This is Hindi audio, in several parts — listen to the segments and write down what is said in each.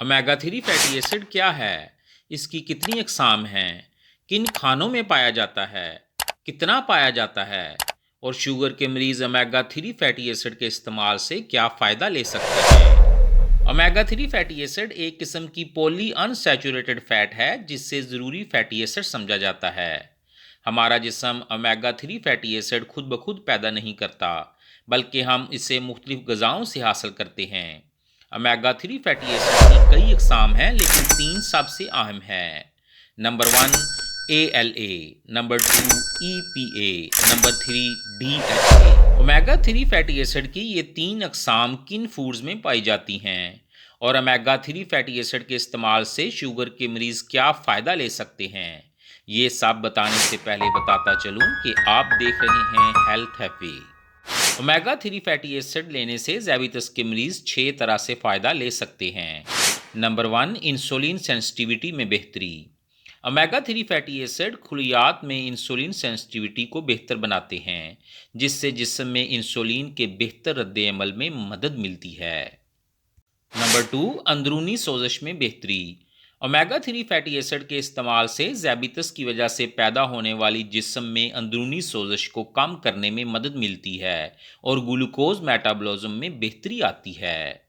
ओमेगा थ्री फैटी एसिड क्या है? इसकी कितनी अक़साम हैं? किन खानों में पाया जाता है? कितना पाया जाता है? और शुगर के मरीज़ ओमेगा थ्री फैटी एसिड के इस्तेमाल से क्या फ़ायदा ले सकते हैं? ओमेगा थ्री फैटी एसिड एक किस्म की पॉली अनसैचुरेटेड फैट है जिससे ज़रूरी फैटी एसिड समझा जाता है। हमारा जिस्म ओमेगा थ्री फैटी एसिड खुद ब खुद पैदा नहीं करता, बल्कि हम इसे मुख्तलिफ ग़िज़ाओं से हासिल करते हैं। ओमेगा थ्री फैटी एसिड की कई अक़साम हैं, लेकिन तीन सबसे अहम हैं। Number one ALA, number two EPA, number three DHA। Omega three fatty acid की ये तीन अक़साम किन फूड्स में पाई जाती हैं, और ओमेगा थ्री फैटी एसिड के इस्तेमाल से शुगर के मरीज़ क्या फ़ायदा ले सकते हैं, ये सब बताने से पहले बताता चलूँ कि आप देख रहे हैं health happy. Omega three fatty acid लेने से ज़ैबितस के मरीज़ 6 तरह से फ़ायदा ले सकते हैं। नंबर वन, इंसुलिन सेंसिटिविटी में बेहतरी। ओमेगा थ्री फैटी एसिड खुलियात में इंसुलिन सेंसिटिविटी को बेहतर बनाते हैं, जिससे जिस्म में इंसुलिन के बेहतर रद्द-ए-अमल में मदद मिलती है। नंबर टू, अंदरूनी सोजिश में बेहतरी। ओमेगा थ्री फैटी एसिड के इस्तेमाल से ज़ैबितस की वजह से पैदा होने वाली जिस्म में अंदरूनी सोजिश को कम करने में मदद मिलती है और ग्लूकोज मेटाबॉलिज्म में बेहतरी आती है।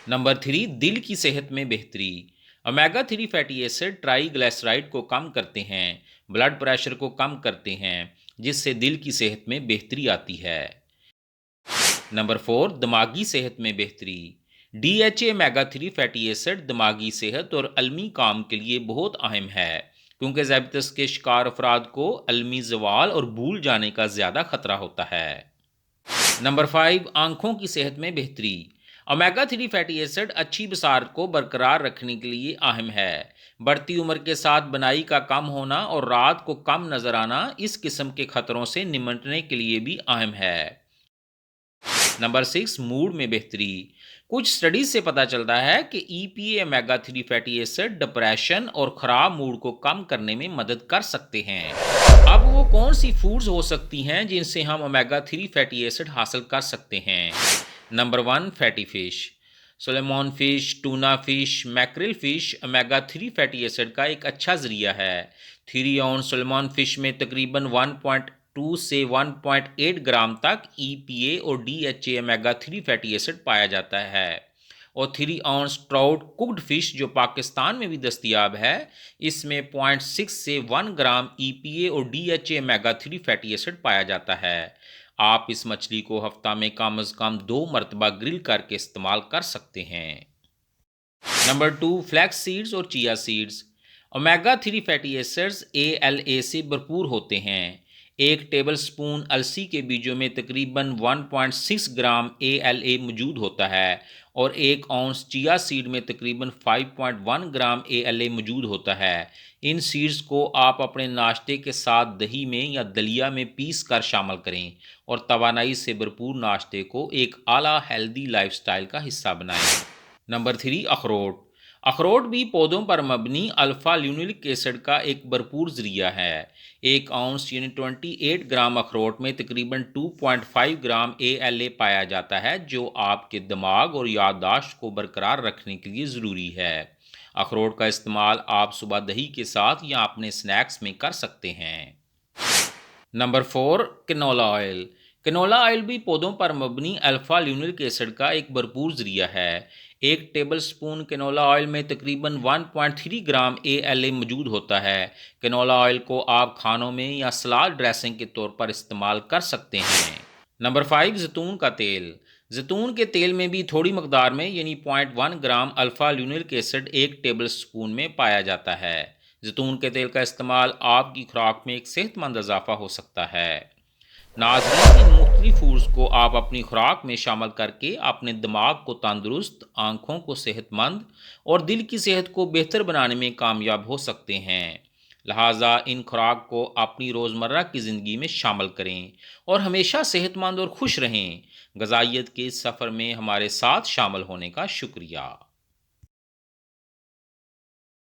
नंबर थ्री, दिल की सेहत में बेहतरी। Omega three fatty acid triglyceride को कम करते हैं, ब्लड प्रेशर को कम करते हैं, जिससे दिल की सेहत में बेहतरी आती है। नंबर फोर, दिमागी सेहत में बेहतरी। DHA omega three fatty acid दिमागी सेहत और अलमी काम के लिए बहुत अहम है, क्योंकि ज़ैबितस के शिकार अफराद को अलमी जवाल और भूल जाने का ज़्यादा खतरा होता है। नंबर फाइव, आंखों की सेहत में बेहतरी। ओमेगा थ्री फैटी एसिड अच्छी बसारत को बरकरार रखने के लिए अहम है। बढ़ती उम्र के साथ बनाई का कम होना और रात को कम नजर आना इस किस्म के खतरों से निपटने के लिए भी अहम है। नंबर सिक्स, मूड में बेहतरी। कुछ स्टडीज से पता चलता है कि EPA omega three fatty acid depression और ख़राब मूड को कम करने में मदद कर सकते हैं। अब वो कौन सी फूड्स हो सकती हैं जिनसे हम ओमेगा थ्री फैटी एसिड हासिल कर सकते हैं? Number one, fatty fish. Salmon fish, tuna fish, mackerel fish omega three fatty acid का एक अच्छा ज़रिया है। 3 आउंस सैल्मन फ़िश में तकरीबन 1.2 से 1.8 ग्राम तक EPA और DHA omega three fatty acid पाया जाता है। और 3 आउंस ट्राउट कुक्ड फ़िश जो पाकिस्तान में भी दस्तयाब है, इसमें 0.6 से 1 ग्राम EPA और DHA omega three fatty acid पाया जाता है। आप इस मछली को हफ्ता में कम अज़ कम 2 मरतबा ग्रिल करके इस्तेमाल कर सकते हैं। नंबर टू, फ्लैक्स सीड्स और chia seeds. Omega three fatty acids ALA से भरपूर होते हैं। 1 टेबल स्पून अलसी के बीजों में तकरीबन 1.6 ग्राम ALA मौजूद होता है और 1 आउंस चिया सीड में तकरीबन 5.1 ग्राम ALA मौजूद होता है। इन सीड्स को आप अपने नाश्ते के साथ दही में या दलिया में पीस कर शामिल करें और तवानाई से भरपूर नाश्ते को एक आला हेल्दी लाइफस्टाइल का हिस्सा बनाएं। नंबर थ्री, अखरोट। अखरोट भी पौधों पर मबनी अल्फ़ा ल्यूनुलिक एसिड का एक भरपूर ज़रिया है। 1 आउंस यानी 28 ग्राम अखरोट में तकरीबन 2.5 ग्राम ALA पाया जाता है, जो आपके दिमाग और याददाश्त को बरकरार रखने के लिए ज़रूरी है। अखरोट का इस्तेमाल आप सुबह दही के साथ या अपने स्नैक्स में कर सकते हैं। Number four, canola oil. Canola oil भी पौधों पर मबनी अल्फ़ा ल्यूनुलिक एसिड का एक भरपूर ज़रिया है। 1 टेबल स्पून कैनोला ऑयल में तकरीबन 1.3 ग्राम ALA मौजूद होता है। कैनोला ऑयल को आप खानों में या सलाद ड्रेसिंग के तौर पर इस्तेमाल कर सकते हैं। नंबर फाइव, जैतून का तेल। जैतून के तेल में भी थोड़ी मकदार में यानी 0.1 ग्राम अल्फ़ा ल्यूनुलिक एसिड 1 टेबल स्पून में पाया जाता है। जैतून के तेल का इस्तेमाल आपकी खुराक में एक सेहतमंद इजाफा हो सकता है। नाज़रीन, इन मुख्तलिफ फूड्स को आप अपनी खुराक में शामिल करके अपने दिमाग को तंदुरुस्त, आँखों को सेहतमंद और दिल की सेहत को बेहतर बनाने में कामयाब हो सकते हैं। लिहाजा इन खुराक को अपनी रोज़मर्रा की ज़िंदगी में शामिल करें और हमेशा सेहतमंद और खुश रहें। ग़िज़ाइयत के इस सफ़र में हमारे साथ शामिल होने का शुक्रिया।